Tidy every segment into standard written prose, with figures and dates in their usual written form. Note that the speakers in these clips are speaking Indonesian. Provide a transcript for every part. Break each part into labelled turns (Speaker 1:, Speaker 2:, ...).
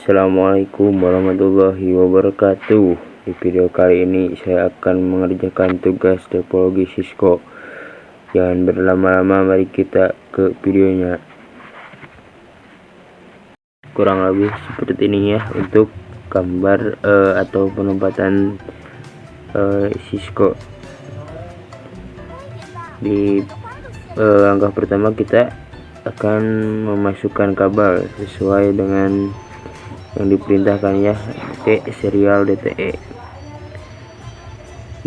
Speaker 1: Assalamualaikum warahmatullahi wabarakatuh. Di video kali ini saya akan mengerjakan tugas topologi Cisco. Jangan berlama-lama, mari kita ke videonya. Kurang lebih seperti ini ya untuk gambar atau penempatan Cisco. Di langkah pertama kita akan memasukkan kabel sesuai dengan yang diperintahkan ya, pakai serial DTE.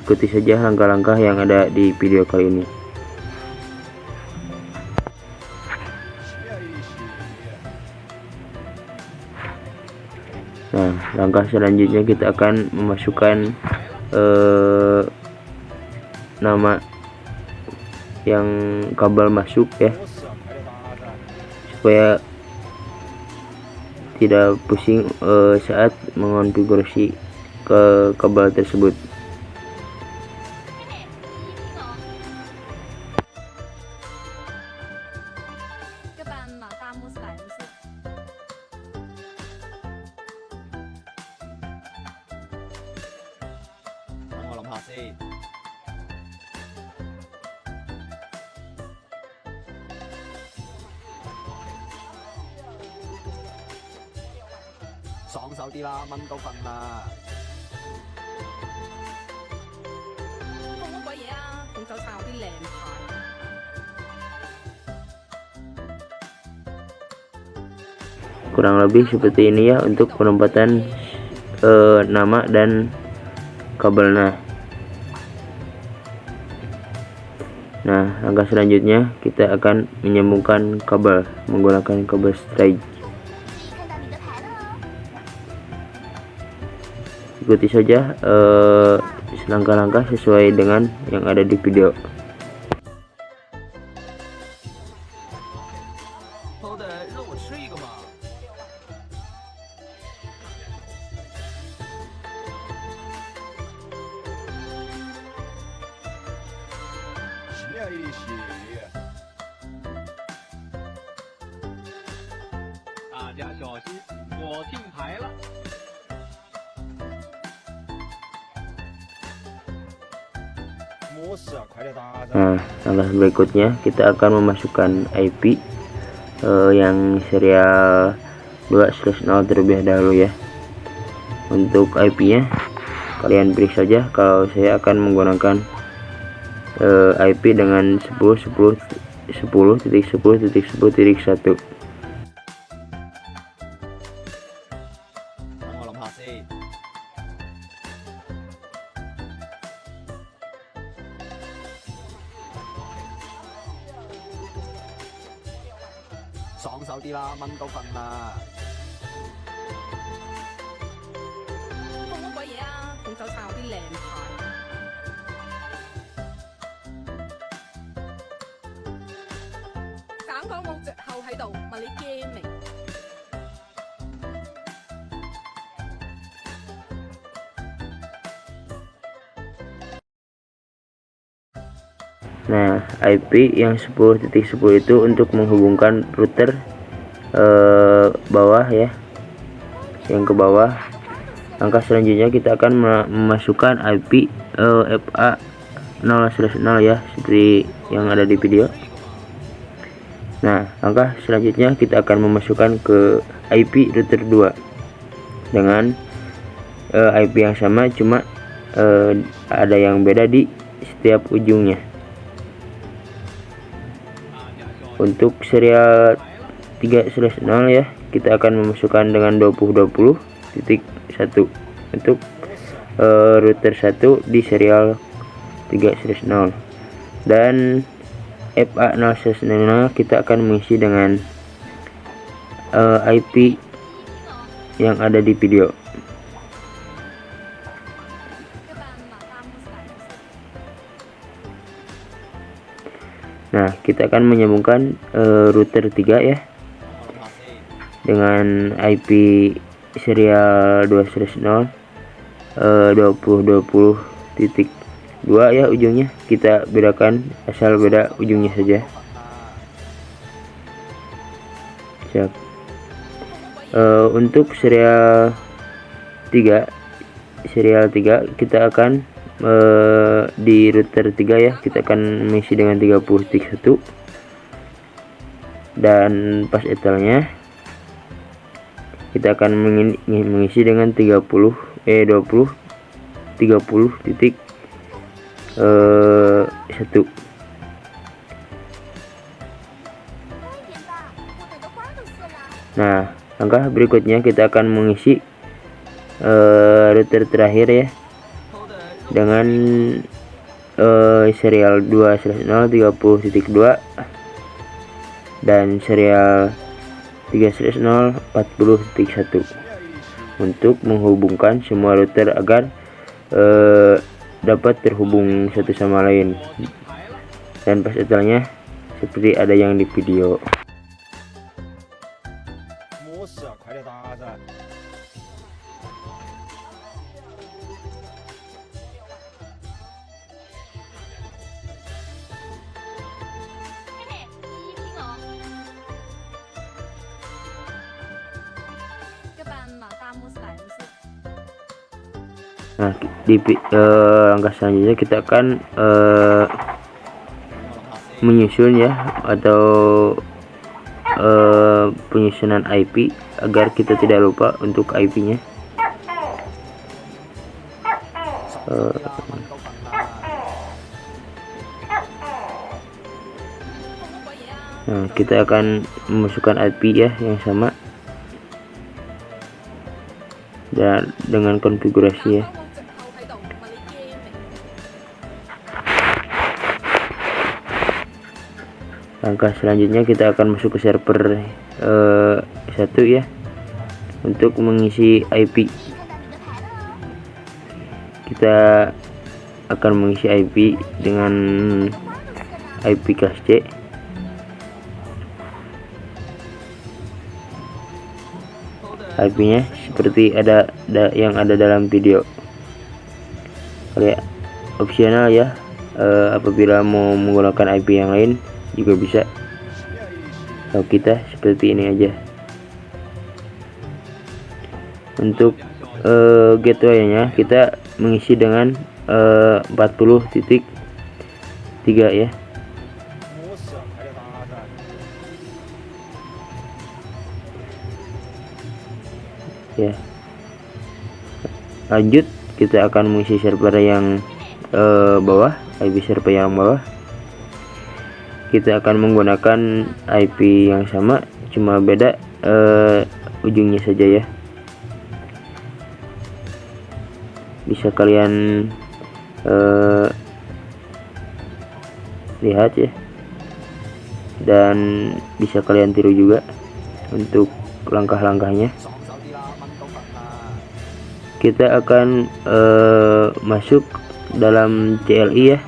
Speaker 1: Ikuti saja langkah-langkah yang ada di video kali ini. Nah, langkah selanjutnya kita akan memasukkan nama yang kabel masuk ya, supaya tidak pusing saat mengonfigurasi ke kabel tersebut. Kurang lebih seperti ini ya untuk penempatan nama dan kabelnya. Nah, langkah selanjutnya kita akan menyambungkan kabel menggunakan kabel straight. Ikuti saja langkah-langkah sesuai dengan yang ada di video. Nah, langkah berikutnya kita akan memasukkan IP yang serial 2/0 terlebih dahulu ya. Untuk IP nya kalian beri saja, kalau saya akan menggunakan IP dengan 10.10.10.10.1. Nah, IP yang 10.10 itu untuk menghubungkan router bawah ya, yang ke bawah. Langkah selanjutnya kita akan memasukkan IP FA 0/0 ya, seperti yang ada di video. Nah, langkah selanjutnya kita akan memasukkan ke IP router 2 dengan IP yang sama, cuma ada yang beda di setiap ujungnya. Untuk serial 3/0 ya, kita akan memasukkan dengan 20.20.1 untuk router 1 di serial 3/0, dan FA 0/0 kita akan mengisi dengan IP yang ada di video. Nah, kita akan menyambungkan router 3 ya dengan IP serial 2/0 20.20.2 ya ujungnya. Kita bedakan, asal beda ujungnya saja. Siap. Untuk serial 3 kita akan di router 3 ya, kita akan mengisi dengan 30.1 dan pas etalnya kita akan mengisi dengan 30.1. Nah, langkah berikutnya kita akan mengisi router terakhir ya dengan serial 2/0 30.2 dan serial 3/0 40.1 untuk menghubungkan semua router agar dapat terhubung satu sama lain. Dan pas etalnya seperti ada yang di video. Nah, di langkah selanjutnya kita akan menyusun ya, atau penyusunan IP agar kita tidak lupa untuk IP-nya. Nah, kita akan memasukkan IP ya yang sama dan dengan konfigurasi ya. Langkah selanjutnya kita akan masuk ke server 1 ya untuk mengisi IP. Kita akan mengisi IP dengan IP kelas C. IP-nya seperti ada yang ada dalam video. Kayak opsional ya, apabila mau menggunakan IP yang lain juga bisa. Kalau kita seperti ini aja. Untuk gateway-nya kita mengisi dengan 40.3 ya. Ya. Lanjut kita akan mengisi server yang bawah, IP server yang bawah. Kita akan menggunakan IP yang sama, cuma beda ujungnya saja ya. Bisa kalian lihat ya, dan bisa kalian tiru juga untuk langkah-langkahnya. Kita akan masuk dalam CLI ya.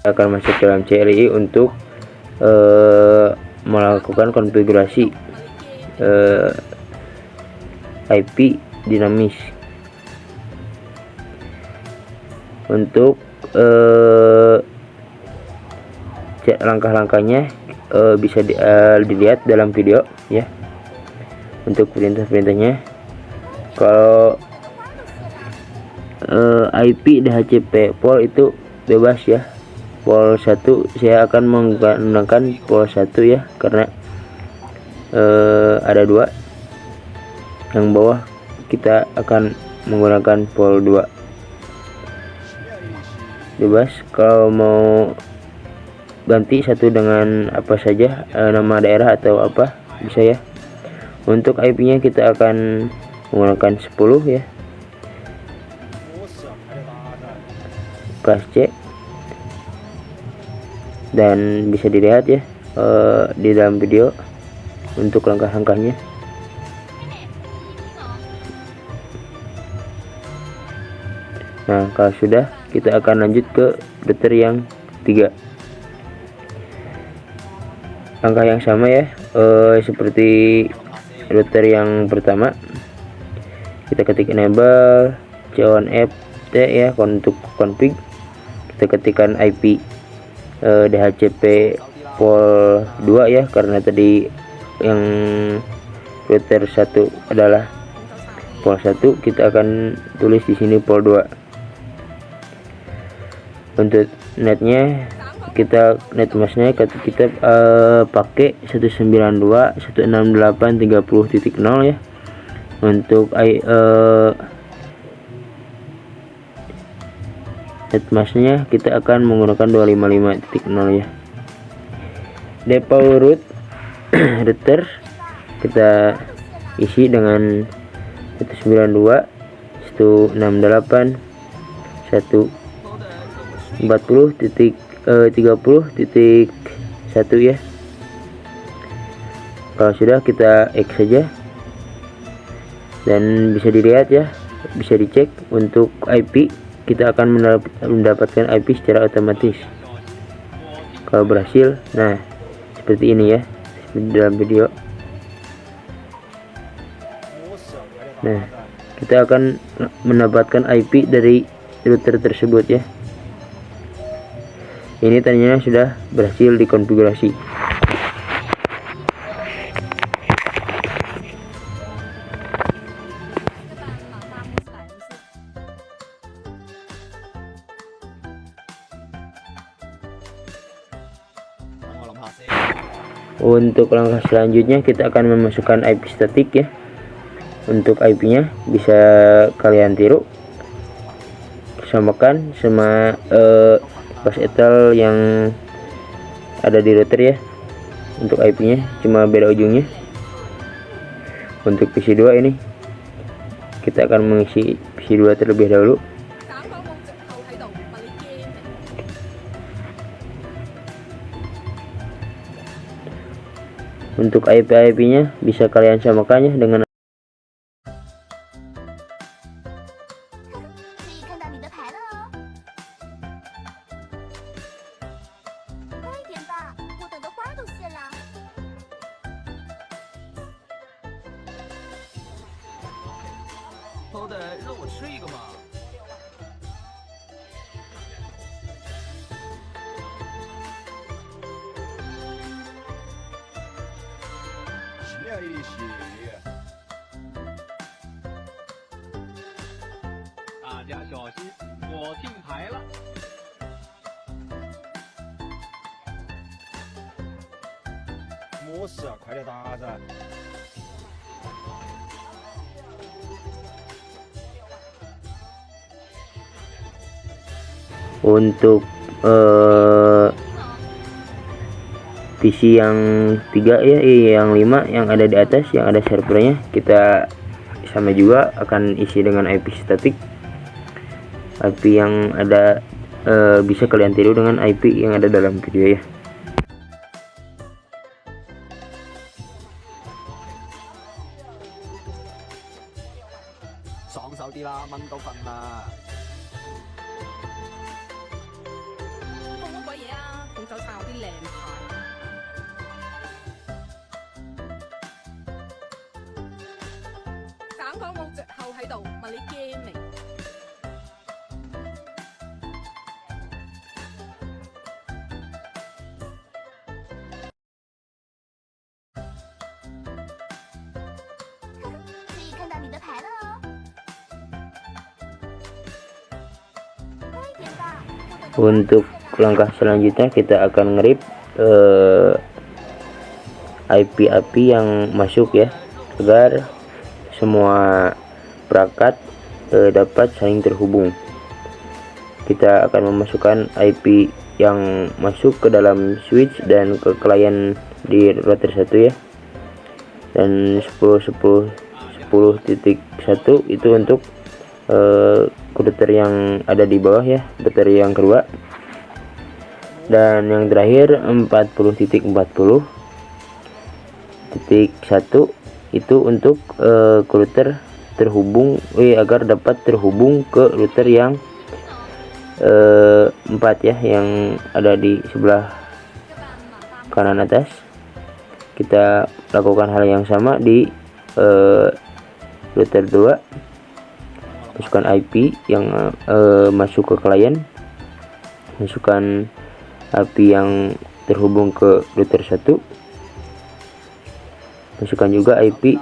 Speaker 1: Akan masuk dalam CLI untuk melakukan konfigurasi IP dinamis. Untuk langkah-langkahnya bisa dilihat dalam video ya. Untuk perintah-perintahnya, kalau IP DHCP pol itu bebas ya. Pol 1 saya akan menggunakan pol 1 ya, karena ada 2. Yang bawah kita akan menggunakan pol 2. Bebas. Kalau mau ganti satu dengan apa saja, nama daerah atau apa, bisa ya. Untuk IP-nya kita akan menggunakan 10 ya, kelas C. Dan bisa dilihat ya di dalam video untuk langkah-langkahnya. Nah, kalau sudah, kita akan lanjut ke router yang 3. Langkah yang sama ya, seperti router yang pertama. Kita ketik enable c1ft ya untuk config. Kita ketikkan IP DHCP pol 2 ya, karena tadi yang router 1 adalah port 1, kita akan tulis di sini port 2. Untuk netnya, net masknya kita pakai 192.168.30.0 ya. Untuk net masknya kita akan menggunakan 255.0 ya. Default root router kita isi dengan 192.140.30.1 ya. Kalau sudah, kita X saja dan bisa dilihat ya, bisa dicek untuk IP. Kita akan mendapatkan IP secara otomatis kalau berhasil. Nah, seperti ini ya, seperti dalam video. Nah, kita akan mendapatkan IP dari router tersebut ya. Ini tandanya sudah berhasil dikonfigurasi. Untuk langkah selanjutnya, kita akan memasukkan IP statik ya. Untuk IP-nya bisa kalian tiru, samakan sama bus etal yang ada di router ya. Untuk IP-nya cuma beda ujungnya. Untuk PC2 ini, kita akan mengisi PC2 terlebih dahulu. Untuk IP-nya bisa kalian samakannya dengan
Speaker 2: 模式啊，快点打噻！
Speaker 1: Untuk PC yang 3 ya, yang 5 yang ada di atas, yang ada servernya, kita sama juga akan isi dengan IP statik. IP yang ada bisa kalian tiru dengan IP yang ada dalam video ya. Untuk langkah selanjutnya, kita akan nge-rip IP yang masuk ya, agar semua perangkat dapat saling terhubung. Kita akan memasukkan IP yang masuk ke dalam switch dan ke klien di router 1 ya, dan 10.10.10.1 itu untuk router yang ada di bawah ya, router yang kedua. Dan yang terakhir 40.40.1 itu untuk router terhubung agar dapat terhubung ke router yang 4 ya, yang ada di sebelah kanan atas. Kita lakukan hal yang sama di router 2. Masukkan IP yang masuk ke klien, masukkan IP yang terhubung ke router 1, masukkan juga IP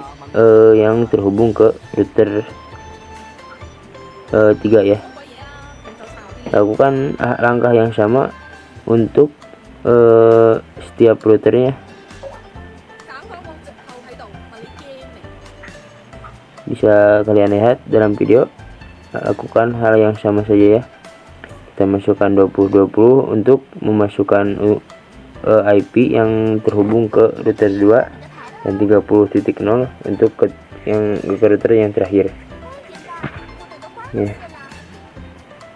Speaker 1: yang terhubung ke router 3 ya. Lakukan langkah yang sama untuk setiap routernya. Bisa kalian lihat dalam video. Lakukan hal yang sama saja ya. Kita masukkan 2020 untuk memasukkan IP yang terhubung ke router 2 dan 30.0 untuk ke router yang terakhir ya.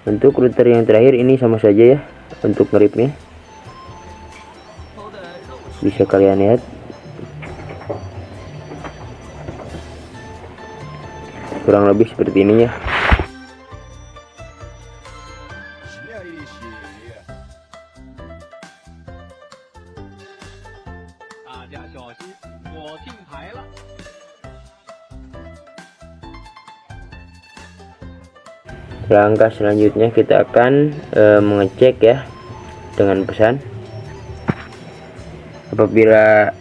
Speaker 1: Untuk router yang terakhir ini sama saja ya untuk ngeripnya. Bisa kalian lihat. Kurang lebih seperti ini ya.
Speaker 2: 大家小心，我听牌了。
Speaker 1: Langkah selanjutnya kita akan mengecek ya dengan pesan. Apabila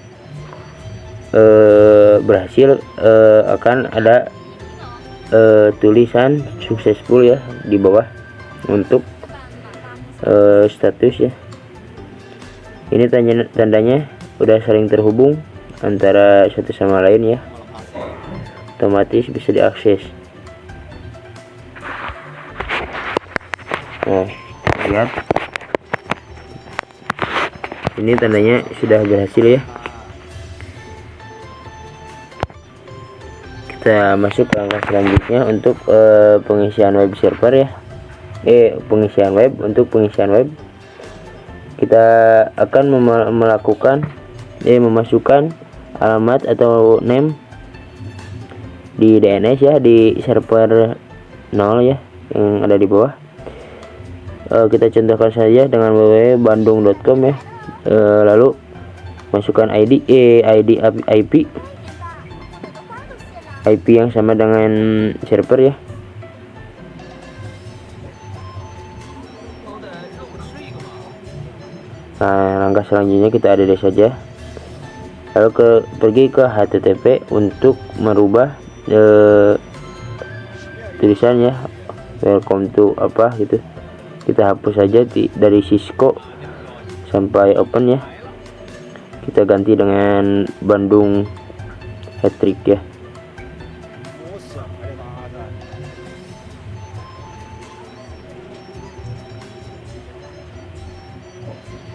Speaker 1: berhasil akan ada tulisan successful ya di bawah untuk status ya. Ini tandanya udah saling terhubung antara satu sama lain ya, otomatis bisa diakses. Nah, lihat ini tandanya sudah berhasil ya. Kita masuk ke langkah selanjutnya untuk pengisian web server ya. Pengisian web. Untuk pengisian web kita akan melakukan memasukkan alamat atau name di DNS ya, di server 0 ya yang ada di bawah. Kita contohkan saja dengan www.bandung.com ya. Lalu masukkan ID IP yang sama dengan server ya. Nah, langkah selanjutnya kita ada saja. Lalu pergi ke HTTP untuk merubah tulisannya welcome to apa gitu. Kita hapus saja dari Cisco sampai open ya. Kita ganti dengan Bandung Hat-Trick ya.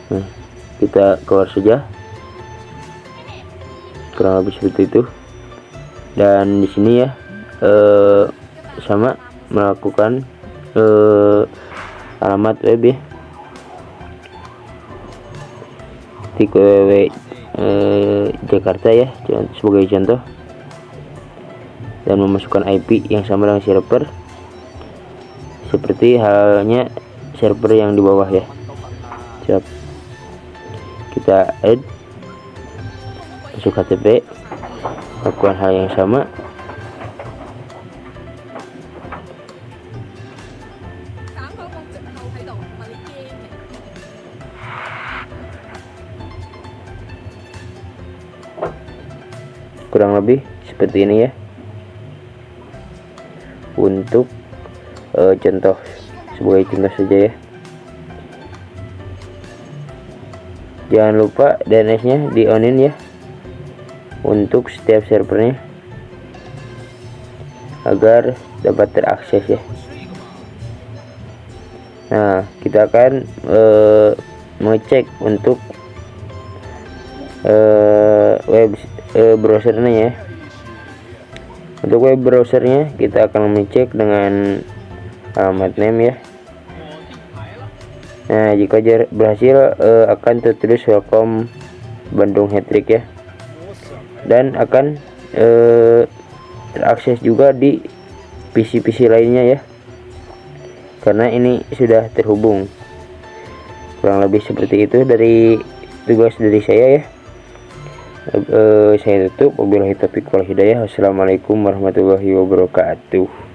Speaker 1: Nah, kita keluar saja. Kurang lebih seperti itu. Dan di sini ya sama melakukan alamat web ya, ketik www Jakarta ya sebagai contoh, dan memasukkan IP yang sama dengan server seperti halnya server yang di bawah ya. Siap. Kita add, masuk HTTP, lakukan hal yang sama. Kurang lebih seperti ini ya untuk contoh, sebagai contoh saja ya. Jangan lupa DNS nya di onin ya untuk setiap servernya agar dapat terakses ya. Nah, kita akan mengecek untuk web browsernya ya. Untuk web browsernya kita akan mengecek dengan alamat name ya. Nah, jika berhasil akan tertulis welcome Bandung Hat-Trick ya, dan akan terakses juga di PC-PC lainnya ya, karena ini sudah terhubung. Kurang lebih seperti itu dari tugas dari saya ya. Saya tutup. Wabillahi taufiq wal hidayah. Wassalamualaikum warahmatullahi wabarakatuh.